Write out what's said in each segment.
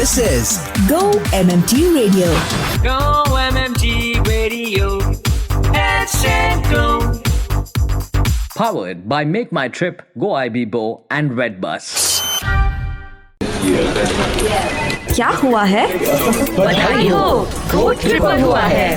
This is Go MMT Radio. Go MMT Radio. Let's go. Powered by Make My Trip, Go IB-Bo and Redbus. क्या हुआ है? बधाई हो, Go Tripper हुआ है.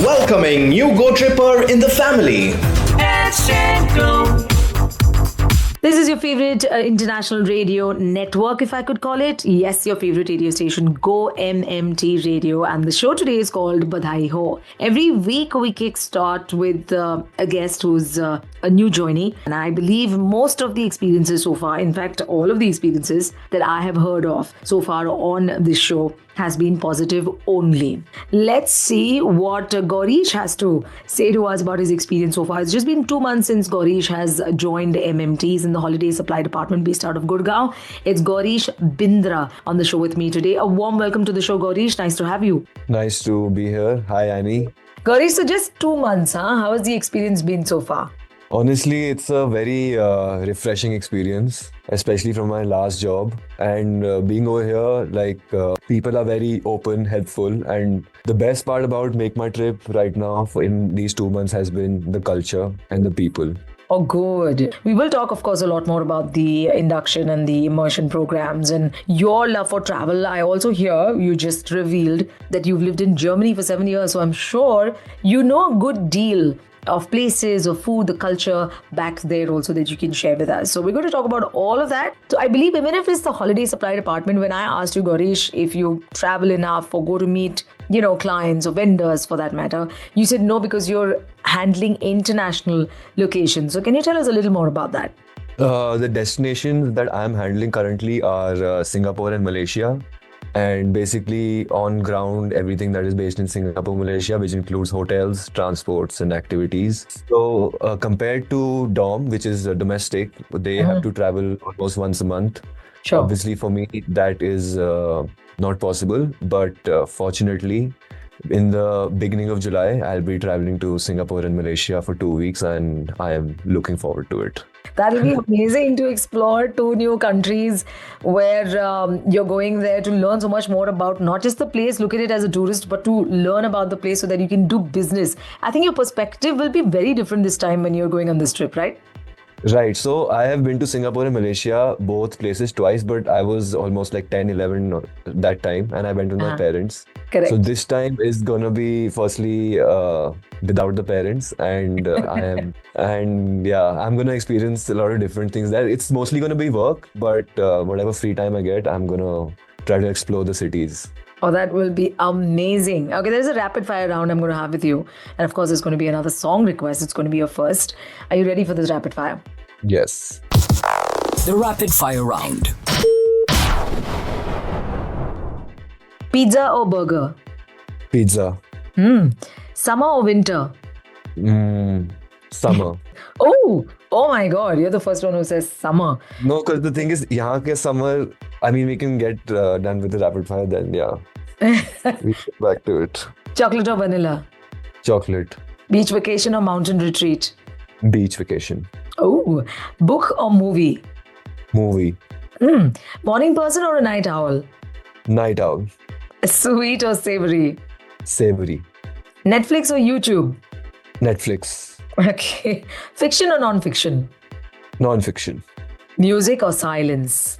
Welcoming new Go Tripper in the family. Let's go. This is your favorite international radio network, if I could call it. Yes, your favorite radio station, Go MMT Radio. And the show today is called Badhai Ho. Every week we kickstart with a guest who's a new joinee. And I believe most of the experiences so far, in fact, all of the experiences that I have heard of so far on this show has been positive only. Let's see what Gaurish has to say to us about his experience so far. It's just been 2 months since Gaurish has joined MMTs in the Holiday Supply Department based out of Gurgaon. It's Gaurish Bindra on the show with me today. A warm welcome to the show, Gaurish. Nice to have you. Nice to be here. Hi, Annie. Gaurish, so just 2 months, huh? How has the experience been so far? Honestly, it's a very refreshing experience, especially from my last job. And being over here, people are very open, helpful. And the best part about Make My Trip right now in these 2 months has been the culture and the people. Oh, good. We will talk, of course, a lot more about the induction and the immersion programs and your love for travel. I also hear you just revealed that you've lived in Germany for 7 years. So I'm sure you know a good deal of places, of food, the culture back there also that you can share with us. So we're going to talk about all of that. So I believe even if it's the Holiday Supply Department, when I asked you, Gaurish, if you travel enough or go to meet, clients or vendors for that matter, you said no because you're handling international locations. So can you tell us a little more about that? The destinations that I'm handling currently are Singapore and Malaysia. And basically on ground, everything that is based in Singapore, Malaysia, which includes hotels, transports and activities. So compared to DOM, which is domestic, they have to travel almost once a month. Sure. Obviously for me, that is not possible. But fortunately, in the beginning of July, I'll be traveling to Singapore and Malaysia for 2 weeks and I am looking forward to it. That'll be amazing to explore 2 new countries where you're going there to learn so much more about not just the place, look at it as a tourist, but to learn about the place so that you can do business. I think your perspective will be very different this time when you're going on this trip, right? Right. So I have been to Singapore and Malaysia, both places twice, but I was almost like 10, 11 that time and I went with my parents. Correct. So this time is going to be firstly without the parents and I'm going to experience a lot of different things there. It's mostly going to be work, but whatever free time I get, I'm going to try to explore the cities. Oh, that will be amazing. Okay, there's a rapid fire round I'm going to have with you. And of course, there's going to be another song request. It's going to be your first. Are you ready for this rapid fire? Yes. The Rapid Fire Round. Pizza or burger? Pizza. Summer or winter? Summer. Oh my God. You're the first one who says summer. No, because the thing is, यहाँ के summer, I mean, we can get done with the rapid fire then, yeah. We get back to it. Chocolate or vanilla? Chocolate. Beach vacation or mountain retreat? Beach vacation. Oh, book or movie? Movie. Morning person or a night owl? Night owl. Sweet or savory? Savory. Netflix or YouTube? Netflix. Okay. Fiction or non-fiction? Non-fiction. Music or silence?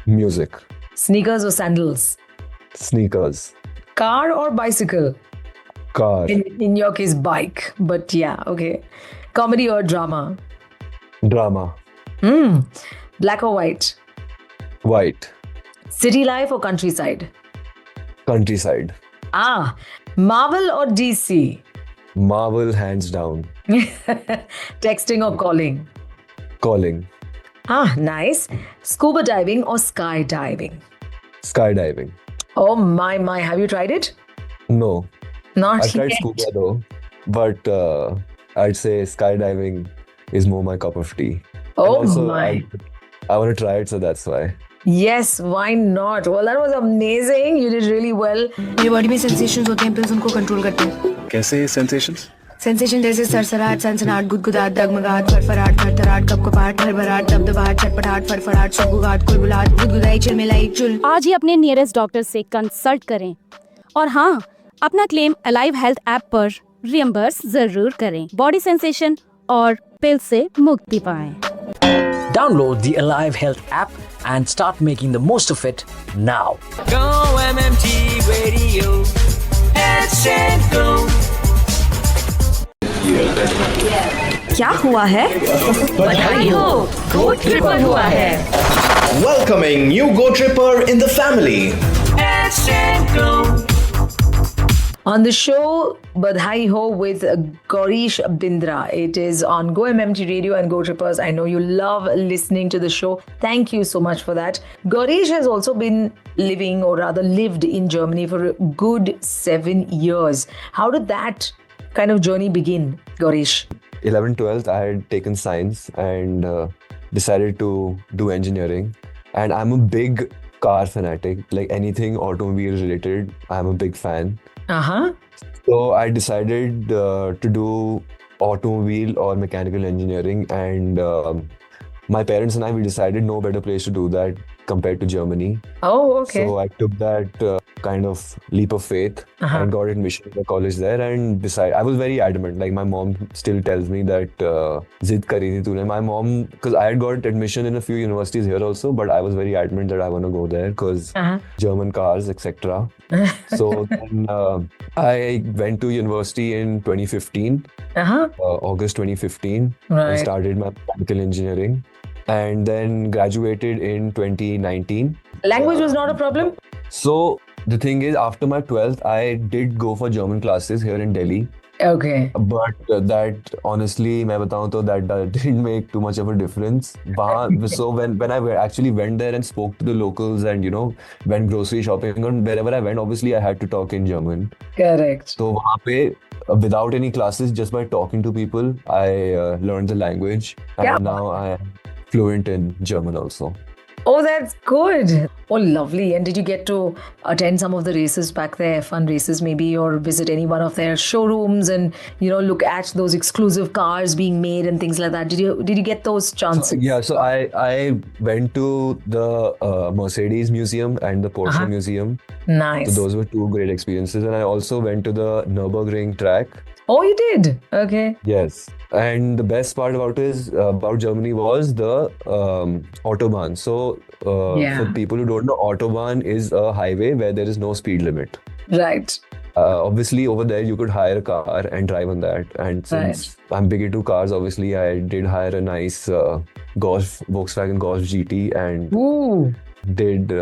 Music. Sneakers or sandals? Sneakers. Car or bicycle? Car. In your case, bike. But yeah, okay. Comedy or drama? Drama. Black or white? White. City life or countryside? Countryside. Marvel or DC? Marvel hands down. Texting or calling? Calling. Nice. Scuba diving or skydiving? Skydiving. Oh my. Have you tried it? No. Not I tried yet. scuba though. But I'd say skydiving is more my cup of tea. Oh And also, my. I want to try it, so that's why. Yes, why not? Well, that was amazing. You did really well. ये body में sensations होते हैं plus उनको control करते हैं कैसे sensations? Sensation जैसे सरसराहट सनसनाहट गुदगुदाहट डगमगाहट फरफराहट थरथराहट कपकपाहट हड़बड़ाहट दबदबाहट चटपटाहट फड़फड़ाहट सुगबुगाहट कुलबुलाहट गुदगुदाई चिलमिलाई चुल। आज ही अपने नियरेस्ट डॉक्टर से कंसल्ट करें और हाँ, अपना क्लेम अलाइव हेल्थ ऐप पर रियम्बर्स जरूर करें। बॉडी सेंसेशन और पिल से मुक्ति पाएं। Download the Alive Health app and start making the most of it now. Go MMT Radio. Let's go. क्या हुआ है? बधाई हो, Go Tripper हुआ है. Welcoming new Go Tripper in the family. Let's go. On the show, Badhai Ho with Gaurish Bindra. It is on Go MMT Radio and Go Trippers. I know you love listening to the show. Thank you so much for that. Gaurish has also been living, or rather lived in Germany for a good 7 years. How did that kind of journey begin, Gaurish? 11th, 12th, I had taken science and decided to do engineering. And I'm a big car fanatic, like anything automobile related, I'm a big fan. Uh-huh. So I decided to do automobile or mechanical engineering, and my parents and I, we decided no better place to do that compared to Germany. Oh, okay. So I took that kind of leap of faith and got admission to the college there, and decided. I was very adamant. Like my mom still tells me that zid kari thi tune. My mom, because I had got admission in a few universities here also, but I was very adamant that I want to go there because German cars, etc. So then I went to university in 2015, August 2015. I started my mechanical engineering and then graduated in 2019. Language was not a problem? So the thing is, after my 12th, I did go for German classes here in Delhi. Okay. But that, honestly, मैं बताऊँ तो that didn't make too much of a difference. So when I actually went there and spoke to the locals and, you know, went grocery shopping, and wherever I went, obviously I had to talk in German. Correct. So वहाँ पे, without any classes, just by talking to people, I learned the language, and now I am fluent in German also. Oh, that's good. Oh, lovely. And did you get to attend some of the races back there, F1 races maybe, or visit any one of their showrooms and, you know, look at those exclusive cars being made and things like that? Did you get those chances? So I went to the Mercedes Museum and the Porsche Museum. Nice. So those were two great experiences. And I also went to the Nürburgring track. Oh, you did? Okay. Yes. And the best part about Germany was the Autobahn. So for people who don't know, Autobahn is a highway where there is no speed limit. Right. Obviously, over there you could hire a car and drive on that. And since I'm big into cars, obviously I did hire a nice Volkswagen Golf GT and did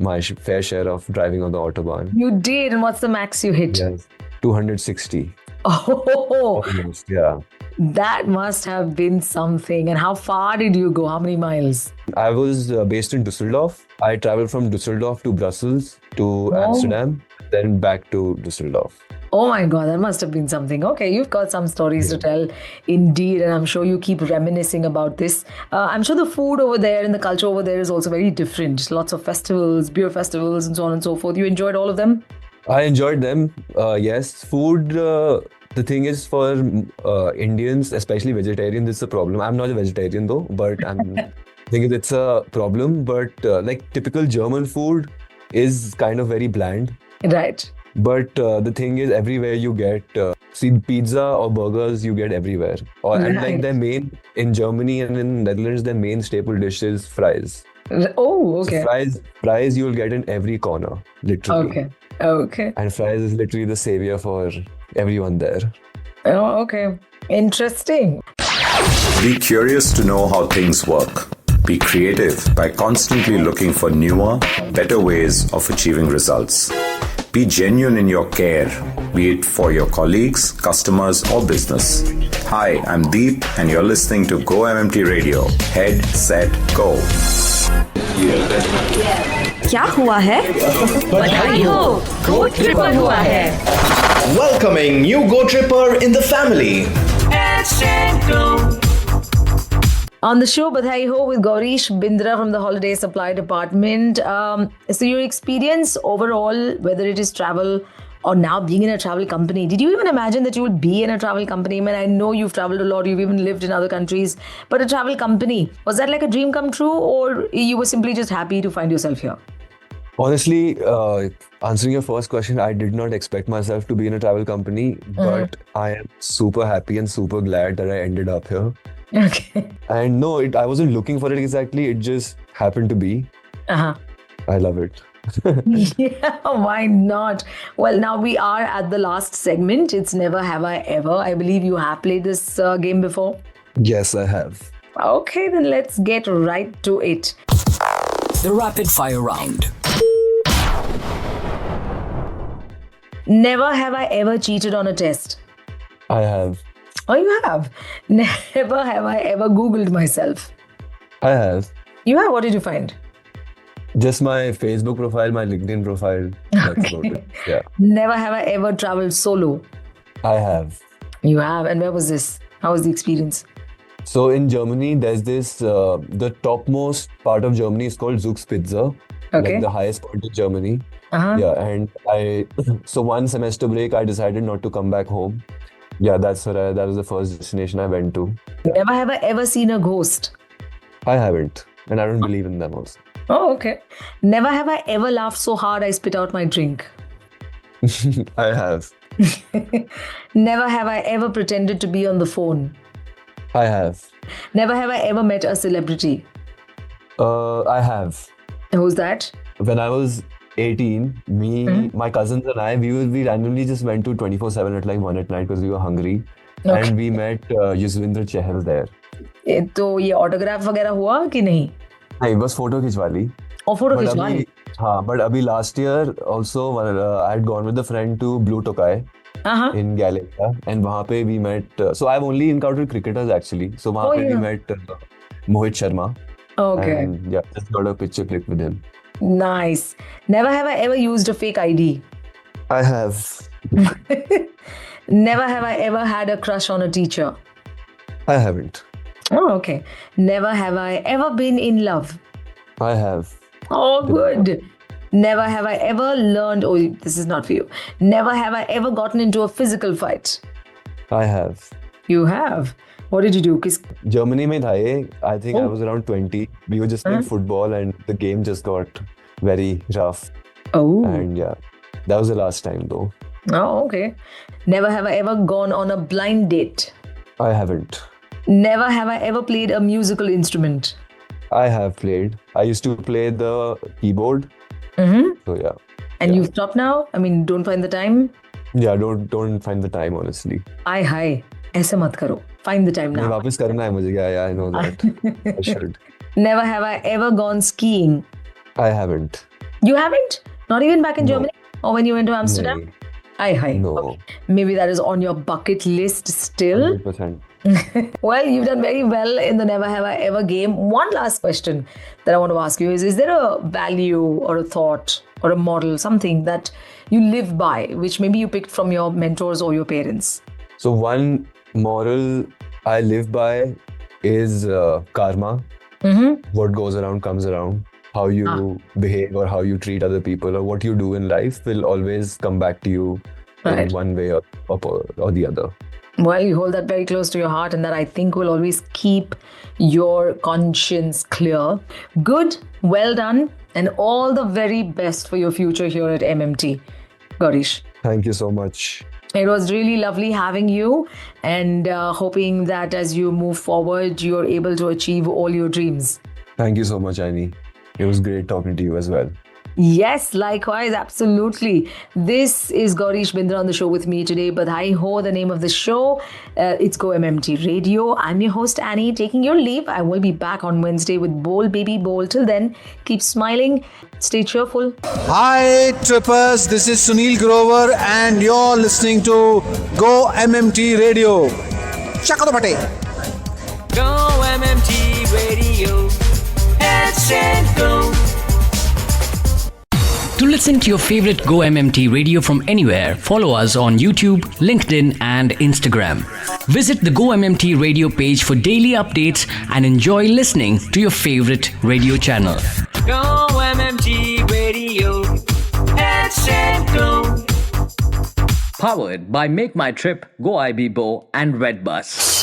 my fair share of driving on the Autobahn. You did? And what's the max you hit? Yes, 260. Oh, almost, yeah. That must have been something. And how far did you go? How many miles? I was based in Düsseldorf. I traveled from Düsseldorf to Brussels to Amsterdam, then back to Düsseldorf. Oh my God, that must have been something. Okay, you've got some stories to tell indeed, and I'm sure you keep reminiscing about this. I'm sure the food over there and the culture over there is also very different. Lots of festivals, beer festivals and so on and so forth. You enjoyed all of them? I enjoyed them, yes. Food, the thing is for Indians, especially vegetarians, it's a problem. I'm not a vegetarian though, but I think it's a problem. But like typical German food is kind of very bland. Right. But the thing is, everywhere you get, pizza or burgers, you get everywhere. And like their main, in Germany and in Netherlands, their main staple dish is fries. Oh, okay. So fries you'll get in every corner, literally. Okay. And fries is literally the savior for everyone there. Oh, okay. Interesting. Be curious to know how things work. Be creative by constantly looking for newer, better ways of achieving results. Be genuine in your care, be it for your colleagues, customers, or business. Hi, I'm Deep, and you're listening to Go MMT Radio. Head, set, go. क्या हुआ है? बधाई हो, Go Tripper हुआ है. Welcoming new Go Tripper in the family. Let's go. On the show, Badhai Ho with Gaurish Bindra from the Holiday Supply Department. So your experience overall, whether it is travel or now being in a travel company, did you even imagine that you would be in a travel company? I mean, I know you've traveled a lot, you've even lived in other countries, but a travel company, was that like a dream come true, or you were simply just happy to find yourself here? Honestly, answering your first question, I did not expect myself to be in a travel company, but I am super happy and super glad that I ended up here. Okay. And no, I wasn't looking for it exactly. It just happened to be. Uh-huh. I love it. Yeah, why not? Well, now we are at the last segment. It's Never Have I Ever. I believe you have played this game before. Yes, I have. Okay, then let's get right to it. The rapid fire round. Never have I ever cheated on a test. I have. Oh, you have? Never have I ever Googled myself. I have. You have? What did you find? Just my Facebook profile, my LinkedIn profile. That's about it. Yeah. Never have I ever traveled solo. I have. You have? And where was this? How was the experience? So in Germany, there's this, the topmost part of Germany is called Zugspitze. Okay. Like the highest point in Germany. Uh-huh. Yeah, and so one semester break, I decided not to come back home. Yeah, that was the first destination I went to. Never have I ever seen a ghost. I haven't, and I don't believe in them also. Oh, okay. Never have I ever laughed so hard I spit out my drink. I have. Never have I ever pretended to be on the phone. I have. Never have I ever met a celebrity. I have. Who's that? When I was 18, my cousins and I, we randomly just went to 24/7 at like 1 at night because we were hungry. Okay. And we met Yuzvendra Chahal there. तो ये autograph वगैरह हुआ कि नहीं? नहीं, बस photo खिंचवा ली. और फोटो खिंचवा ली? हाँ, but अभी last year also I had gone with a friend to Blue Tokai in Galleria, and वहाँ पे we met. So I've only encountered cricketers actually. So वहाँ पे we met Mohit Sharma. Okay. And yeah, just got a picture click with him. Nice. Never have I ever used a fake ID. I have. Never have I ever had a crush on a teacher. I haven't. Oh, okay. Never have I ever been in love. I have. Oh, good. Never have I ever learned, oh, this is not for you. Never have I ever gotten into a physical fight. I have. You have? What did you do? Germany mein tha ye. I think I was around 20. We were just playing football and the game just got very rough. Oh. And yeah, that was the last time though. Oh, okay. Never have I ever gone on a blind date. I haven't. Never have I ever played a musical instrument. I have played. I used to play the keyboard. So yeah. And you've stopped now? I mean, don't find the time? Yeah, don't find the time honestly. Hi. ऐसे मत करो. Find the time now. वापस करना है मुझे. Yeah, I know that. I should. Never have I ever gone skiing. I haven't. You haven't? Not even back in Germany? Or when you went to Amsterdam? Hi. No. Okay. Maybe that is on your bucket list still. 100%. Well, you've done very well in the Never Have I Ever game. One last question that I want to ask you is there a value or a thought or a model, something that you live by, which maybe you picked from your mentors or your parents? So one moral I live by is karma. What goes around comes around. How you behave or how you treat other people or what you do in life will always come back to you in one way or the other. Well, you hold that very close to your heart, and that I think will always keep your conscience clear. Good, well done, and all the very best for your future here at MMT. Gaurish. Thank you so much. It was really lovely having you, and hoping that as you move forward, you're able to achieve all your dreams. Thank you so much, Aini. It was great talking to you as well. Yes, likewise, absolutely. This is Gaurish Bindra on the show with me today. Badhai Ho, the name of the show. It's Go MMT Radio. I'm your host, Annie, taking your leave. I will be back on Wednesday with Bowl Baby Bowl. Till then, keep smiling, stay cheerful. Hi, trippers. This is Sunil Grover, and you're listening to Go MMT Radio. Chakato Bhate. Go MMT Radio. Let's go. To listen to your favorite Go MMT radio from anywhere, follow us on YouTube, LinkedIn, and Instagram. Visit the Go MMT radio page for daily updates and enjoy listening to your favorite radio channel. Go MMT Radio. Let's go. Powered by Make My Trip, Go IBBO and Redbus.